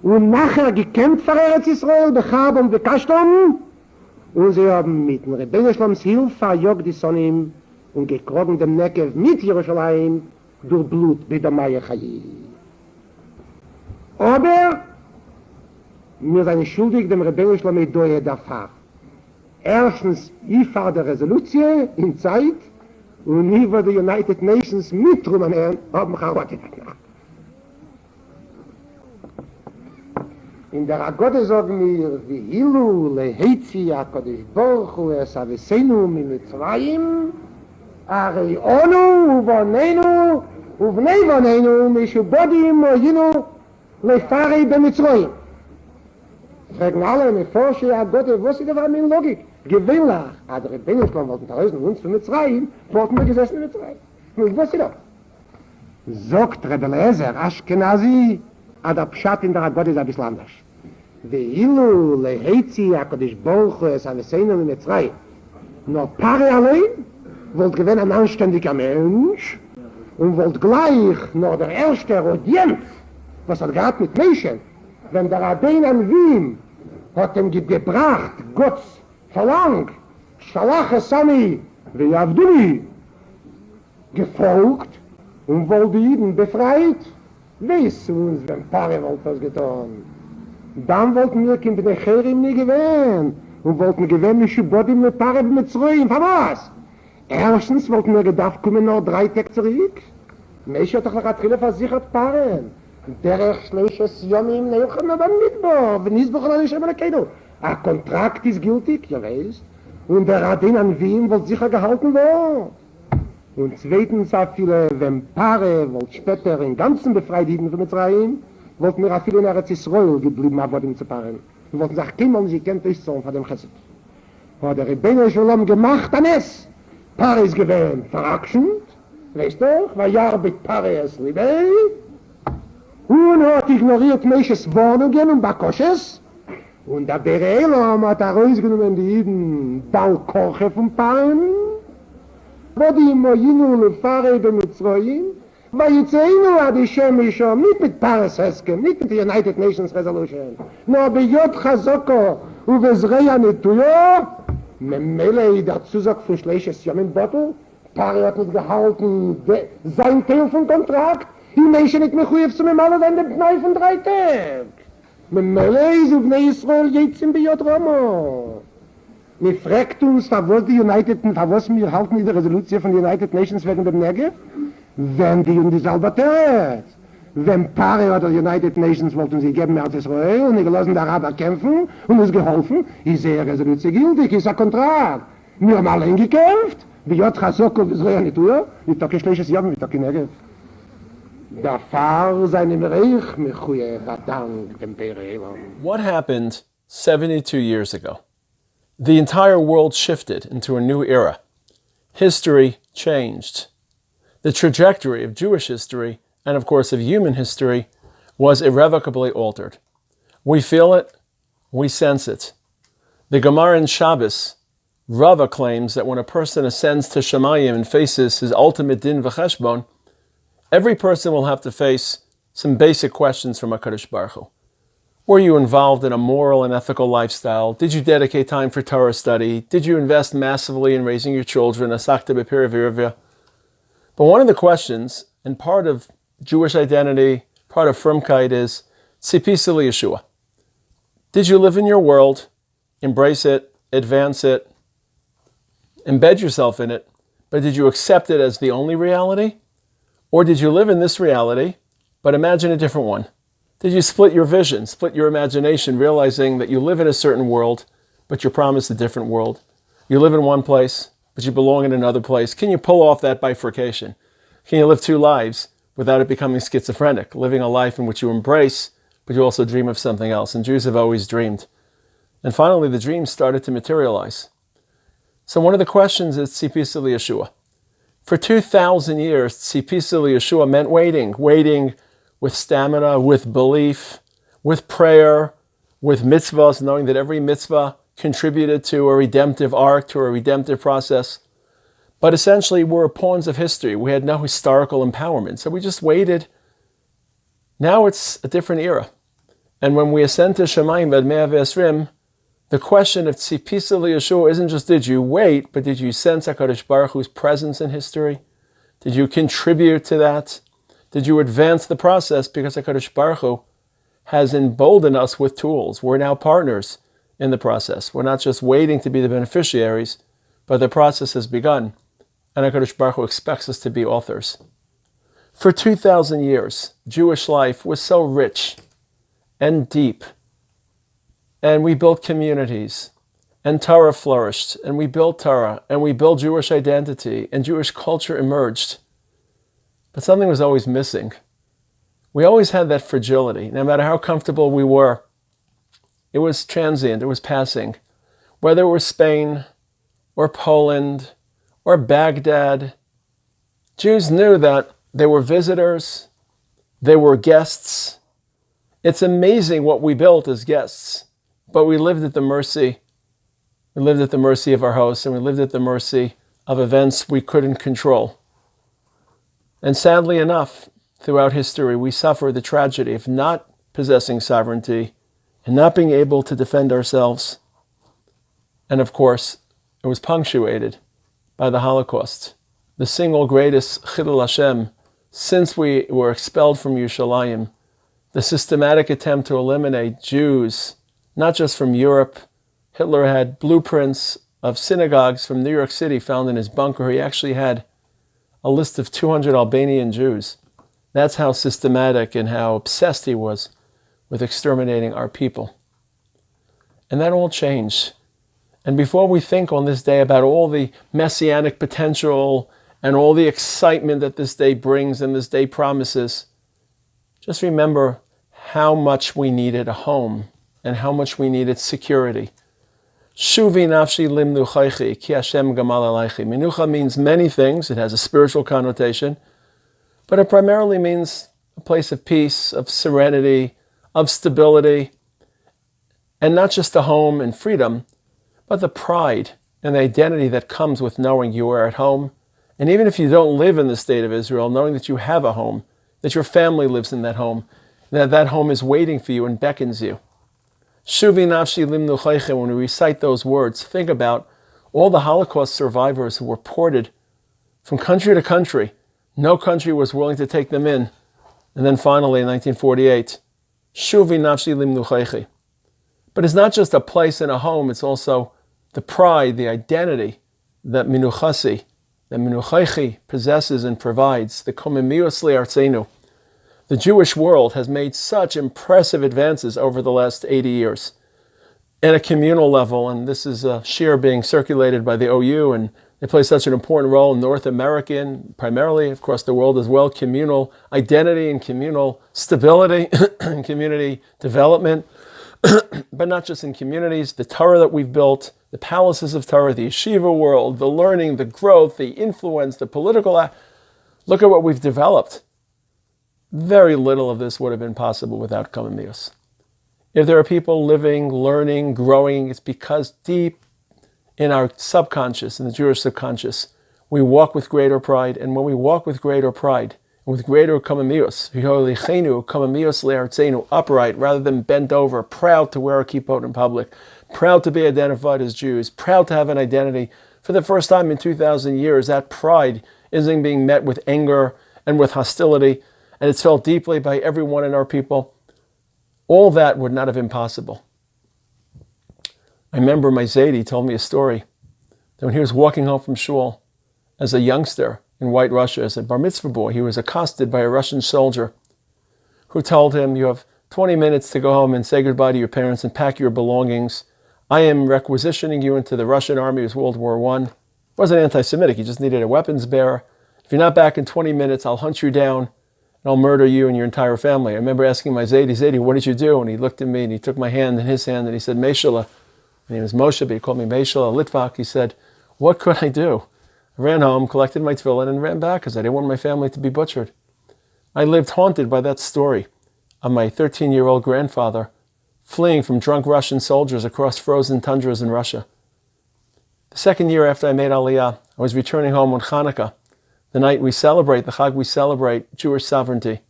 und nachher gekämpft für Eretz Israel, Bechab und Bekashtom, und sie haben mit dem Rebbeinu Shaloms Hilfe verjogt die Sonne und gekrogen dem Negev mit Jerusalem durch Blut bei der Maya Chai. Aber wir sind schuldig dem Rebbeinu Shalom Doye dafür. Erstens, ich fahre die Resolution in Zeit und ich würde die United Nations mit Rumänen haben Charotte gemacht. In der Agode sagen wir, wie Hilu, Leheitzi, HaKadosh Baruch Hu, es Avesenu, Mimitzrayim, Arei Onu, Uvonenu, Uvnei Vonenu, Mishubodim, Oyinu, Lefarei Bemitzrayim. Fragen alle, mit Forsche, Agode, was ist da mit Logik? Gewinnlich, hat der Rebbeinu Shalom wollten draußen uns von Mitzrayim, wollten wir gesessen in Mitzrayim. Und was ist das? Sagt Rebbe Eliezer, Ashkenazi, hat der Pshat in der Agode ist ein bisschen anders. Ve'ilu leheitzi HaKadosh Baruch Hu es Avesenu in Mitzrayim. Nur Pare allein wollte gewinnen ein anständiger Mensch und wollte gleich nur der erste Audienz, was hat gehabt mit Menschen, wenn der Rabbein an Wien hat ihm gebracht, Gott verlangt, Shalach Esami ve'yavduni, gefolgt und wollte Jeden befreit, weiss uns, wenn Pare wollte das getan. Dann wollten wir in den Cherim nicht gewinnen und wollten gewinnen, Mishubodim mit Pare mit Zruim, von was? Erstens wollten wir gedacht, kommen noch 3 Tage zurück. Mensch hat doch noch Atrille versichert Pare. Der schleches Yomim Neuchem aber Midbar, wenn nicht bekommen ich immer kein. Ein Kontrakt ist gültig, ja weißt. Und der Radin an Wien wird sicher gehalten werden. Und zweitens auch viele, wenn Paare wollt später in ganzen Befreidigen von Mitzrayim, wollten wir auch viele in Eretz Israel geblieben haben zu Paaren. Wir wollten sagen, kein Mann, sie kennt euch so von dem Chesed. Hat der Rebbeinu Shalom gemacht an es. Paare ist gewähnt, verrakschend, weißt du, weil ja mit Paare es liebe. Und hat ignoriert Mesches Warnungen und Bakosches. Und der Berelam hat herausgenommen die Jiden Balkoche von Paaren. Wo die Moinu lefare be Mitzrayim, ויצאנו עד השם משם, nicht mit Paris Heskem, nicht mit der United Nations Resolution, nur ביוד חזוקו ובזרעי הנטויו, ממילא dazu sagt von schleches Jamin Bottle, Paris hat nicht gehalten, sein Teil vom Kontrakt, die Menschen nicht mehr gut zu mir malen, wenn der Pnei von 3 Tagen. ממילא ist auf Israel jetzt in ביוד Ramo. Wir fragt uns, was die United, was wir halten die Resolution von den United Nations wegen dem Negev? Wenn die und die Salvateret. wenn Pare oder United Nations wollten sie geben als Israel und die gelassen der Araber kämpfen und es geholfen, ist sehr resolut gültig, ist ein Kontrakt. Wir haben allein gekämpft, wie Jod Chasoko, wie Israel nicht tue, mit Toke Schleches Jom, mit Toke Negev. Der Fahr seinem Reich, Mechuye, Dank, dem Perelon. What happened 72 years ago? The entire world shifted into a new era. History changed. The trajectory of Jewish history, and of course of human history, was irrevocably altered. We feel it, we sense it. The Gemara in Shabbos, Rava claims that when a person ascends to Shemayim and faces his ultimate din v'cheshbon, every person will have to face some basic questions from HaKadosh Baruch Hu. Were you involved in a moral and ethical lifestyle? Did you dedicate time for Torah study? Did you invest massively in raising your children? Asakta b'pira v'irvia? But one of the questions, and part of Jewish identity, part of Frumkeit, is Tzipisa Yeshua. Did you live in your world, embrace it, advance it, embed yourself in it, but did you accept it as the only reality? Or did you live in this reality, but imagine a different one? Did you split your vision, split your imagination, realizing that you live in a certain world, but you're promised a different world? You live in one place, but you belong in another place. Can you pull off that bifurcation? Can you live two lives without it becoming schizophrenic, living a life in which you embrace, but you also dream of something else? And Jews have always dreamed. And finally, the dreams started to materialize. So one of the questions is Tzipisa Yeshua. For 2,000 years, Tzipisa Yeshua meant waiting with stamina, with belief, with prayer, with mitzvahs, knowing that every mitzvah contributed to a redemptive arc, to a redemptive process. But essentially, we're pawns of history. We had no historical empowerment, so we just waited. Now it's a different era. And when we ascend to Shemayim Ad Mea V'Esrim, the question of Tzipisa Yeshua isn't just did you wait, but did you sense HaKadosh Baruch Hu's presence in history? Did you contribute to that? Did you advance the process? Because HaKadosh Baruch Hu has emboldened us with tools. We're now partners in the process. We're not just waiting to be the beneficiaries, but the process has begun. And HaKadosh Baruch Hu expects us to be authors. For 2,000 years, Jewish life was so rich and deep. And we built communities, and Torah flourished, and we built Torah, and we built Jewish identity, and Jewish culture emerged. But something was always missing. We always had that fragility. No matter how comfortable we were, it was transient, it was passing. Whether it was Spain, or Poland, or Baghdad, Jews knew that they were visitors, they were guests. It's amazing what we built as guests. But we lived at the mercy. We lived at the mercy of our hosts, and we lived at the mercy of events we couldn't control. And sadly enough, throughout history, we suffer the tragedy of not possessing sovereignty and not being able to defend ourselves. And of course, it was punctuated by the Holocaust, the single greatest Chilul Hashem since we were expelled from Yerushalayim, the systematic attempt to eliminate Jews, not just from Europe. Hitler had blueprints of synagogues from New York City found in his bunker. He actually had a list of 200 Albanian Jews. That's how systematic and how obsessed he was with exterminating our people. And that all changed. And before we think on this day about all the messianic potential and all the excitement that this day brings and this day promises, just remember how much we needed a home and how much we needed security. Shuvi nafshi limnuchaychi ki Hashem gamal alaychi. Menucha means many things. It has a spiritual connotation, but it primarily means a place of peace, of serenity, of stability, and not just a home and freedom, but the pride and the identity that comes with knowing you are at home. And even if you don't live in the state of Israel, knowing that you have a home, that your family lives in that home, that that home is waiting for you and beckons you. Shuvi nafshi limnuchayche, when we recite those words, think about all the Holocaust survivors who were ported from country to country. No country was willing to take them in. And then finally, in 1948, Shuvi nafshi limnuchayche. But it's not just a place and a home, it's also the pride, the identity that minuchasi, that minuchaychi possesses and provides, the komimius le'artzenu, The Jewish world has made such impressive advances over the last 80 years at a communal level, and this is a shir being circulated by the OU, and they play such an important role in North American, primarily across the world as well, communal identity and communal stability and community development, but not just in communities, the Torah that we've built, the palaces of Torah, the yeshiva world, the learning, the growth, the influence, the political. Look at what we've developed. Very little of this would have been possible without Kamamius. If there are people living, learning, growing, it's because deep in our subconscious, in the Jewish subconscious, we walk with greater pride. And when we walk with greater pride, and with greater kamamius, upright, rather than bent over, proud to wear a kippot in public, proud to be identified as Jews, proud to have an identity. For the first time in 2,000 years, that pride isn't being met with anger and with hostility, and it's felt deeply by everyone in our people. All that would not have been possible. I remember my Zaidi told me a story that when he was walking home from shul as a youngster in White Russia, as a bar mitzvah boy, he was accosted by a Russian soldier who told him, "You have 20 minutes to go home and say goodbye to your parents and pack your belongings. I am requisitioning you into the Russian army." It was World War I. It wasn't anti-Semitic, he just needed a weapons bearer. "If you're not back in 20 minutes, I'll hunt you down and I'll murder you and your entire family." I remember asking my Zaidi, "What did you do?" And he looked at me and he took my hand in his hand and he said, "Meshala." My name is Moshe, but he called me Meshala Litvak. He said, "What could I do?" I ran home, collected my tefillin, and ran back because I didn't want my family to be butchered. I lived haunted by that story of my 13-year-old grandfather fleeing from drunk Russian soldiers across frozen tundras in Russia. The second year after I made Aliyah, I was returning home on Hanukkah, the night we celebrate, the Chag we celebrate Jewish sovereignty.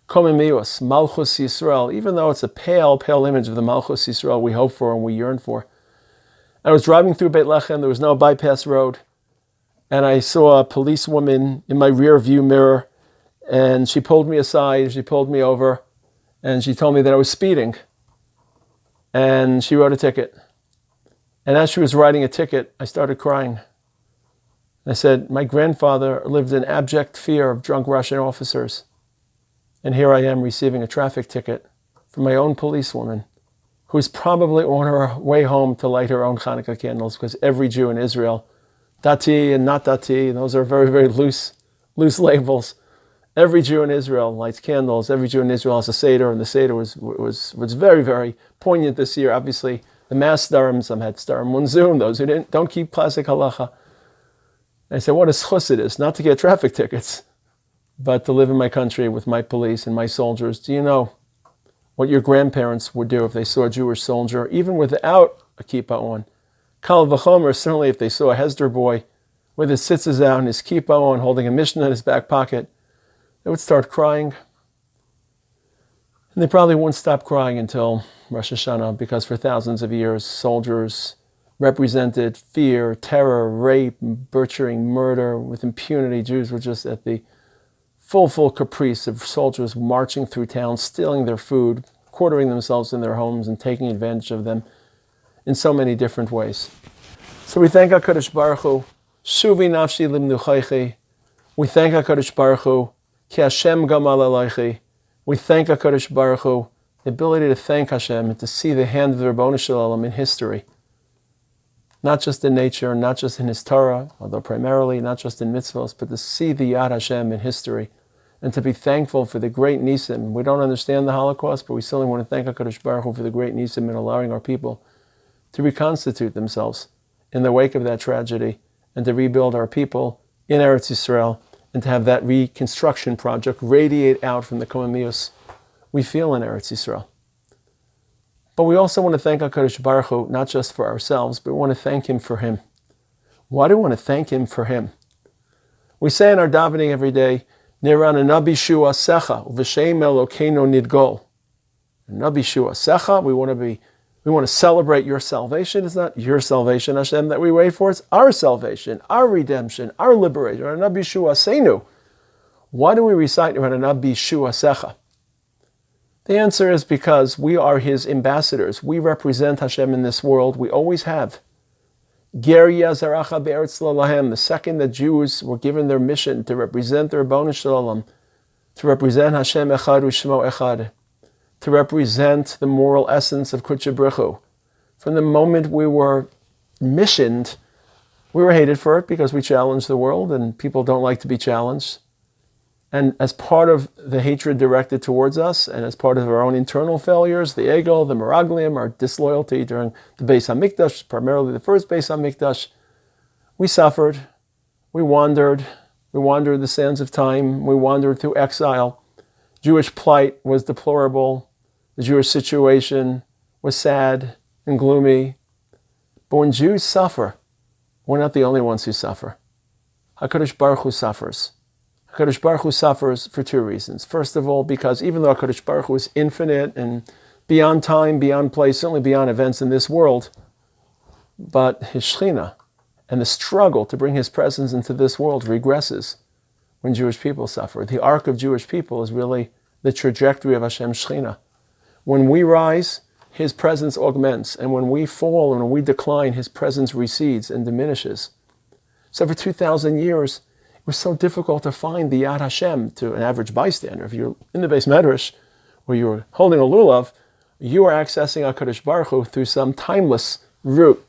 Komimius, Malchus Yisrael, even though it's a pale, pale image of the Malchus Yisrael we hope for and we yearn for. I was driving through Beit Lechem, there was no bypass road, and I saw a policewoman in my rear view mirror, and she pulled me aside, she pulled me over, and she told me that I was speeding, and she wrote a ticket. And as she was writing a ticket, I started crying. I said, my grandfather lived in abject fear of drunk Russian officers, and here I am receiving a traffic ticket from my own policewoman, who's probably on her way home to light her own Hanukkah candles, because every Jew in Israel, dati and not dati, those are very, very loose labels. Every Jew in Israel lights candles. Every Jew in Israel has a Seder, and the Seder was very, very poignant this year. Obviously, the mass Starim, some had Starim Munzum, those who don't keep classic halacha. And I said, what a schus it is, not to get traffic tickets, but to live in my country with my police and my soldiers. Do you know what your grandparents would do if they saw a Jewish soldier, even without a kippah on? Kal v'chomer, certainly if they saw a Hesder boy with his tzitzis out and his kippah on, holding a Mishnah in his back pocket, they would start crying. And they probably wouldn't stop crying until Rosh Hashanah, because for thousands of years, soldiers represented fear, terror, rape, butchering, murder with impunity. Jews were just at the full caprice of soldiers marching through town, stealing their food, quartering themselves in their homes, and taking advantage of them in so many different ways. So we thank HaKadosh Baruch Hu, Shuvi Nafshi Limnuchaychi. We thank HaKadosh Baruch Hu, Ki Hashem Gamal Alaychi. We thank HaKadosh Baruch Hu, the ability to thank Hashem and to see the hand of the Rebbeinu Shalom in history. Not just in nature, not just in His Torah, although primarily not just in mitzvahs, but to see the Yad Hashem in history and to be thankful for the great Nisim. We don't understand the Holocaust, but we certainly want to thank HaKadosh Baruch Hu for the great Nisim in allowing our people to reconstitute themselves in the wake of that tragedy and to rebuild our people in Eretz Yisrael and to have that reconstruction project radiate out from the Komamius we feel in Eretz Yisrael. But we also want to thank HaKadosh Baruch Hu, not just for ourselves, but we want to thank Him for Him. Why do we want to thank Him for Him? We say in our davening every day, Niran Nabi Shua Secha, V'Shem Elokeinu Nidgol. Nabi Shua Secha, we want to celebrate your salvation. It's not your salvation, Hashem, that we wait for. It's our salvation, our redemption, our liberation. Nabi Shua Seinu. Why do we recite Nabi Shua Secha? The answer is because we are His ambassadors. We represent Hashem in this world. We always have. Ger Yazaracha Be'eretz Lalahem, the second that Jews were given their mission to represent their Rebbeinu Shalom, to represent Hashem Echad U'Shmo Echad, to represent the moral essence of Kutcha B'Ruchu. From the moment we were missioned, we were hated for it because we challenged the world, and people don't like to be challenged. And as part of the hatred directed towards us, and as part of our own internal failures, the ego, the meraglim, our disloyalty during the Beis HaMikdash, primarily the first Beis HaMikdash, we suffered, we wandered the sands of time, we wandered through exile. Jewish plight was deplorable. The Jewish situation was sad and gloomy. But when Jews suffer, we're not the only ones who suffer. HaKadosh Baruch Hu suffers. HaKadosh Baruch Hu suffers for two reasons. First of all, because even though HaKadosh Baruch Hu is infinite and beyond time, beyond place, certainly beyond events in this world, but his Shekhinah and the struggle to bring his presence into this world regresses when Jewish people suffer. The arc of Jewish people is really the trajectory of Hashem's Shekhinah. When we rise, his presence augments, and when we fall and when we decline, his presence recedes and diminishes. So for 2,000 years, it was so difficult to find the Yad Hashem to an average bystander. If you're in the Beis Medrash, where you were holding a lulav, you are accessing HaKadosh Baruch Hu through some timeless route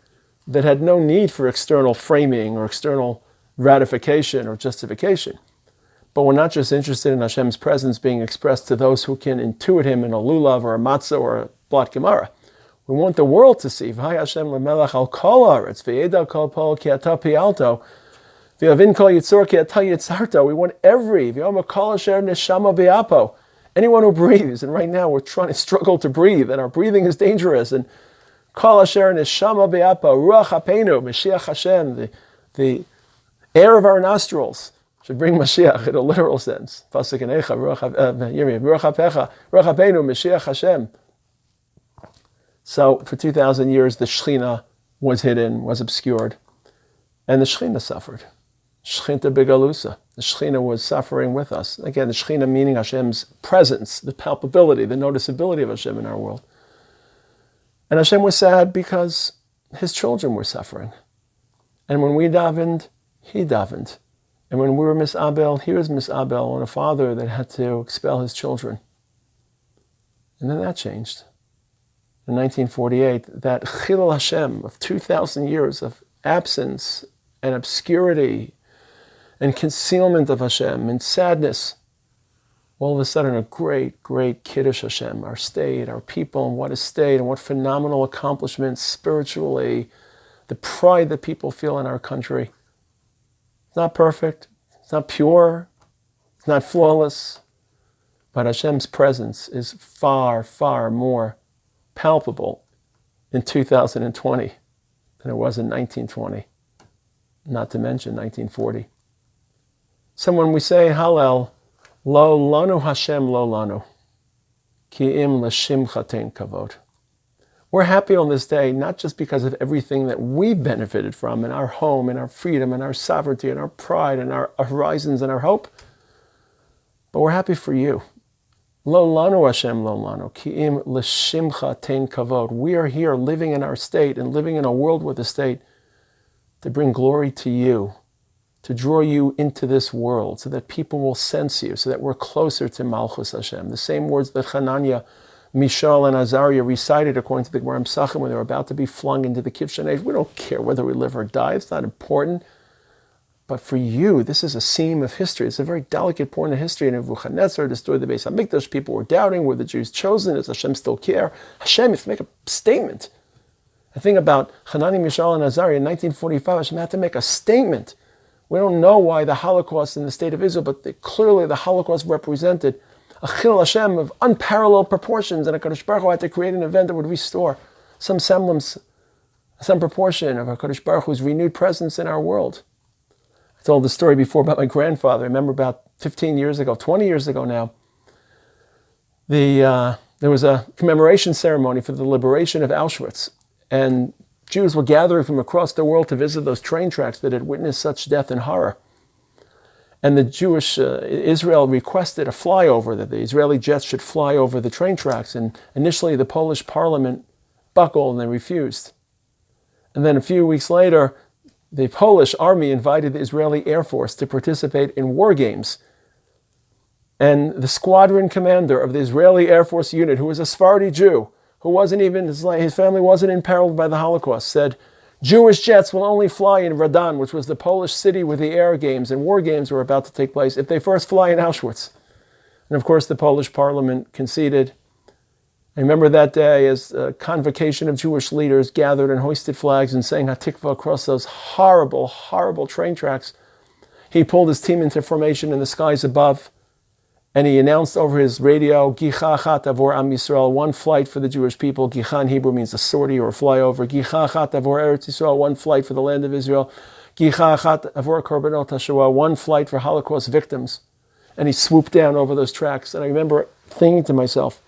that had no need for external framing or external ratification or justification. But we're not just interested in Hashem's presence being expressed to those who can intuit him in a lulav or a matzah or a blot gemara. We want the world to see. V'hai Hashem lemelech al kol haaretz v'yeda kol pol ki ata pialto v'yavin kol yitzor ki ata yitzarto. We want every v'yom kol asher neshama be'apo. Anyone who breathes, and right now we're trying to struggle to breathe, and our breathing is dangerous. And kol asher neshama be'apo ruach hapeinu Mashiach Hashem, the air of our nostrils should bring Mashiach in a literal sense. Pasuk Enecha ruach hapecha ruach hapeinu Mashiach Hashem. So for 2,000 years, the Shekhinah was hidden, was obscured, and the Shekhinah suffered. Shechinta begalusa. The Shekhinah was suffering with us. Again, the Shekhinah meaning Hashem's presence, the palpability, the noticeability of Hashem in our world. And Hashem was sad because his children were suffering. And when we davened, he davened. And when we were misabel, he was misabel on a father that had to expel his children. And then that changed. In 1948, that Chilul Hashem of 2,000 years of absence and obscurity and concealment of Hashem and sadness, all of a sudden a great, great Kiddush Hashem, our state, our people, and what a state, and what phenomenal accomplishments spiritually, the pride that people feel in our country. It's not perfect, it's not pure, it's not flawless, but Hashem's presence is far, far more palpable in 2020 than it was in 1920, not to mention 1940. So when we say Hallel, Lo lanu Hashem lo lanu, ki im l'shimchatein kavod. We're happy on this day, not just because of everything that we benefited from in our home, in our freedom, in our sovereignty, in our pride, in our horizons, and our hope, but we're happy for you. Lo lanu Hashem lo lanu, ki im l'shimcha tein kavod. We are here living in our state and living in a world with a state to bring glory to you, to draw you into this world so that people will sense you, so that we're closer to Malchus Hashem. The same words that Hananiah, Mishael, and Azariah recited according to the Gemara Pesachim when they were about to be flung into the Kivshan age. We don't care whether we live or die. It's not important. But for you, this is a seam of history. It's a very delicate point of history. And Nebuchadnezzar destroyed the Beis HaMikdash. People were doubting, were the Jews chosen? Does Hashem still care? Hashem, you have to make a statement. The thing about Hanani, Mishael, and Azariah in 1945, Hashem had to make a statement. We don't know why the Holocaust in the state of Israel, but clearly the Holocaust represented a Chilul Hashem of unparalleled proportions, and HaKadosh Baruch Hu had to create an event that would restore some semblance, some proportion of HaKadosh Baruch Hu's renewed presence in our world. I told the story before about my grandfather. I remember about 15 years ago, 20 years ago now, there was a commemoration ceremony for the liberation of Auschwitz. And Jews were gathering from across the world to visit those train tracks that had witnessed such death and horror. And the Jewish, Israel requested a flyover, that the Israeli jets should fly over the train tracks. And initially the Polish parliament buckled and they refused. And then a few weeks later, the Polish army invited the Israeli Air Force to participate in war games. And the squadron commander of the Israeli Air Force unit, who was a Sephardi Jew, who wasn't even, his family wasn't imperiled by the Holocaust, said, Jewish jets will only fly in Radan, which was the Polish city where the air games and war games were about to take place, if they first fly in Auschwitz. And of course, the Polish parliament conceded. I remember that day as a convocation of Jewish leaders gathered and hoisted flags and sang Hatikva across those horrible, horrible train tracks. He pulled his team into formation in the skies above, and he announced over his radio, Gicha Achat Avor Am Yisrael, one flight for the Jewish people. Gicha in Hebrew means a sortie or a flyover. Gicha Achat Avor Eretz Yisrael, one flight for the land of Israel. Gicha Achat Avor Korbanot HaShoah, one flight for Holocaust victims. And he swooped down over those tracks. And I remember thinking to myself,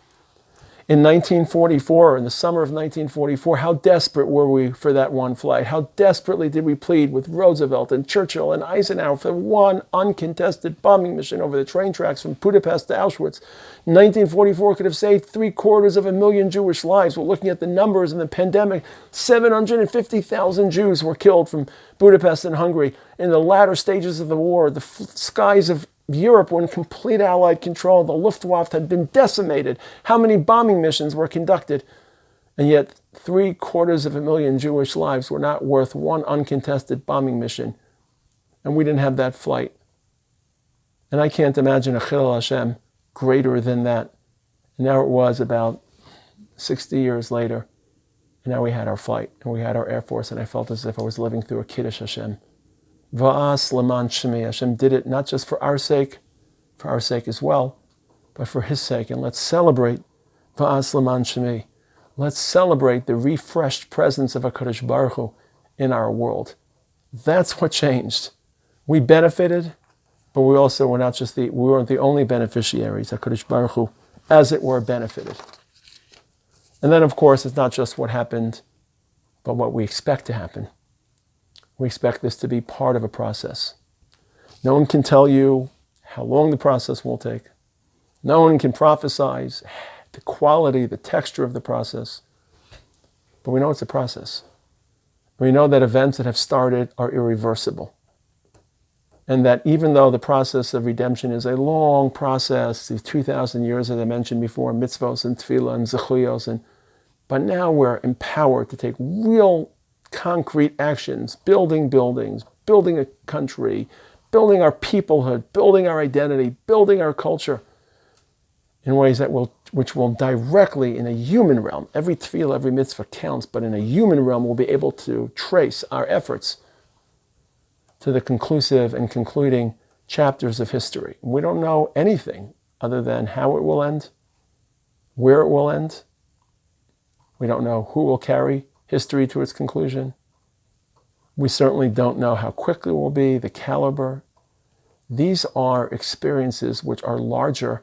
in 1944, in the summer of 1944, how desperate were we for that one flight? How desperately did we plead with Roosevelt and Churchill and Eisenhower for one uncontested bombing mission over the train tracks from Budapest to Auschwitz? 1944 could have saved 750,000 Jewish lives. We're looking at the numbers in the pandemic. 750,000 Jews were killed from Budapest and Hungary. In the latter stages of the war, the skies of Europe were in complete Allied control. The Luftwaffe had been decimated. How many bombing missions were conducted? And yet 750,000 Jewish lives were not worth one uncontested bombing mission. And we didn't have that flight. And I can't imagine a Chilul Hashem greater than that. And now it was about 60 years later. And now we had our flight and we had our Air Force, and I felt as if I was living through a Kiddush Hashem. Va'as leman shemi. Hashem did it not just for our sake as well, but for His sake. And let's celebrate Va'as leman shemi. Let's celebrate the refreshed presence of HaKadosh Baruch Hu in our world. That's what changed. We benefited, but we also were not just we weren't the only beneficiaries. HaKadosh Baruch Hu, as it were, benefited. And then, of course, it's not just what happened, but what we expect to happen. We expect this to be part of a process. No one can tell you how long the process will take. No one can prophesize the quality, the texture of the process. But we know it's a process. We know that events that have started are irreversible. And that even though the process of redemption is a long process, these 2,000 years, as I mentioned before, mitzvos and tefillah and zechuyos, but now we're empowered to take real concrete actions, building buildings, building a country, building our peoplehood, building our identity, building our culture in ways that which will directly, in a human realm, every tefillah, every mitzvah counts, but in a human realm we'll be able to trace our efforts to the conclusive and concluding chapters of history. We don't know anything other than how it will end, where it will end. We don't know who will carry history to its conclusion. We certainly don't know how quickly it will be, the caliber. These are experiences which are larger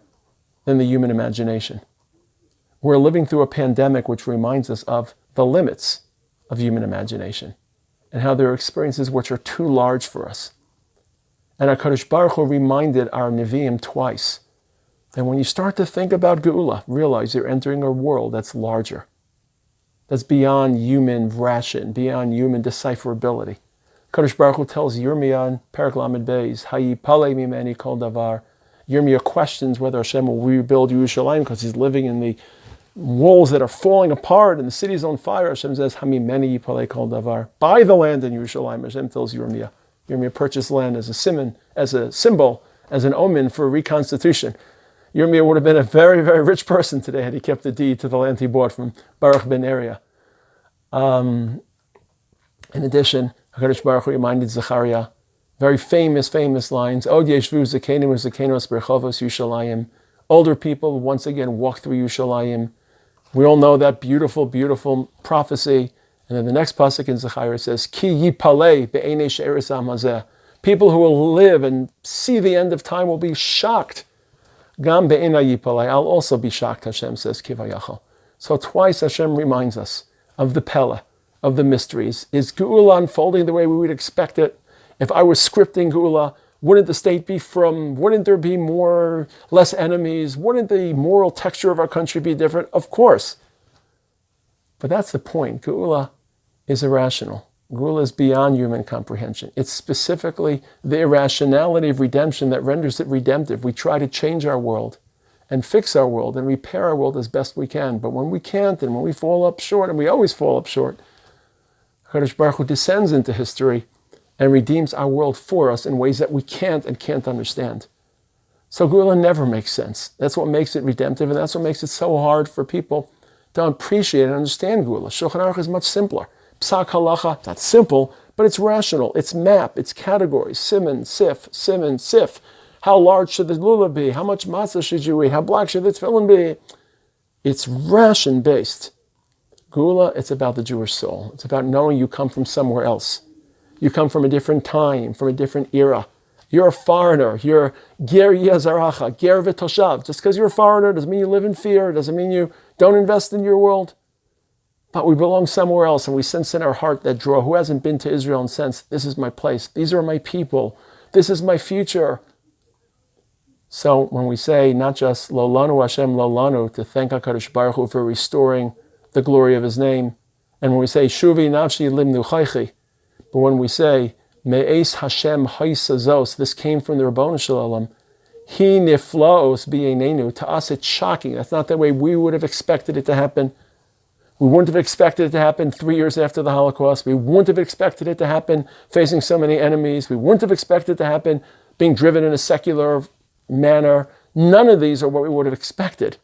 than the human imagination. We're living through a pandemic which reminds us of the limits of human imagination and how there are experiences which are too large for us. And HaKadosh Baruch Hu reminded our Nevi'im twice that when you start to think about Geula, realize you're entering a world that's larger, that's beyond human ration, beyond human decipherability. Kadosh Baruch Hu tells Yirmiyah in Perek Lamed Beis, Hayipale mimeni kol davar. Yirmiyah questions whether Hashem will rebuild Yerushalayim because he's living in the walls that are falling apart and the city's on fire. Hashem says, Hamimeni yipale kol davar. Buy the land in Yerushalayim. Hashem tells Yirmiyah. Yirmiyah purchased land as a symbol, as an omen for reconstitution. Yirmiyah would have been a very, very rich person today had he kept the deed to the land he bought from Baruch ben Area. In addition, HaKadosh Baruch Hu reminded Zechariah, very famous lines, Od yeshvu zakenim u'zakenos berchovos Yushalayim. Older people once again walk through Yushalayim. We all know that beautiful, beautiful prophecy. And then the next pasuk in Zechariah says, Ki yipalei be'enei she'eres ha'am hazeh. People who will live and see the end of time will be shocked. Gam be'ena yipalei. I'll also be shocked, Hashem says, Kivayachal. So twice Hashem reminds us of the Pella, of the mysteries. Is Geula unfolding the way we would expect it? If I was scripting Geula, wouldn't the state be wouldn't there be less enemies? Wouldn't the moral texture of our country be different? Of course. But that's the point. Geula is irrational. Geula is beyond human comprehension. It's specifically the irrationality of redemption that renders it redemptive. We try to change our world and fix our world and repair our world as best we can. But when we can't and when we fall up short, and we always fall up short, HaKadosh Baruch Hu descends into history and redeems our world for us in ways that we can't and can't understand. So Geula never makes sense. That's what makes it redemptive, and that's what makes it so hard for people to appreciate and understand Geula. Shulchan Aruch is much simpler. Psak halacha, not simple, but it's rational. It's map, it's categories. Siman, sif. How large should the lulav be? How much matzah should you eat? How black should the tefillin be? It's ration-based. Geula, it's about the Jewish soul. It's about knowing you come from somewhere else. You come from a different time, from a different era. You're a foreigner. You're ger yazaracha, ger v'toshav. Just because you're a foreigner doesn't mean you live in fear. Doesn't mean you don't invest in your world. But we belong somewhere else, and we sense in our heart that draw. Who hasn't been to Israel and sensed, this is my place, these are my people, this is my future? So when we say not just Lo lanu Hashem lo lanu, to thank HaKadosh Baruch Hu for restoring the glory of His name, and when we say Shuvi nafshi limnu chaychi, but when we say Me'es Hashem haisazos, this came from the Rabbanu Shalom, He niflaos b'einenu, to us it's shocking. That's not the way we would have expected it to happen. We wouldn't have expected it to happen 3 years after the Holocaust. We wouldn't have expected it to happen facing so many enemies. We wouldn't have expected it to happen being driven in a secular manner. None of these are what we would have expected.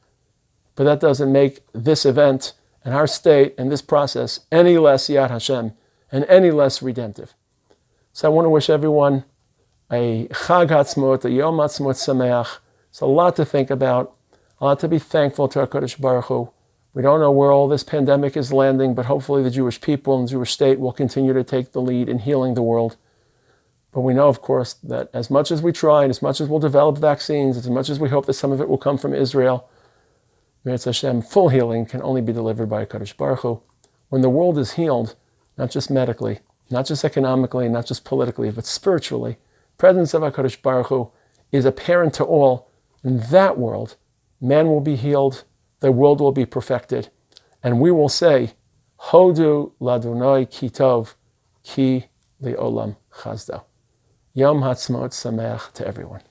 But that doesn't make this event and our state and this process any less Yad Hashem and any less redemptive. So I want to wish everyone a Chag Ha'atzmaut, a Yom Ha'atzmaut Sameach. It's a lot to think about, a lot to be thankful to HaKadosh Baruch Hu. We don't know where all this pandemic is landing, but hopefully the Jewish people and the Jewish state will continue to take the lead in healing the world. But we know, of course, that as much as we try and as much as we'll develop vaccines, as much as we hope that some of it will come from Israel, Meretz Hashem, full healing can only be delivered by HaKadosh Baruch Hu. When the world is healed, not just medically, not just economically, not just politically, but spiritually, presence of HaKadosh Baruch Hu is apparent to all. In that world, man will be healed, the world will be perfected, and we will say, Hodu ladunoi ki tov, ki li'olam chazda. Yom Ha'atzmaut Sameach to everyone.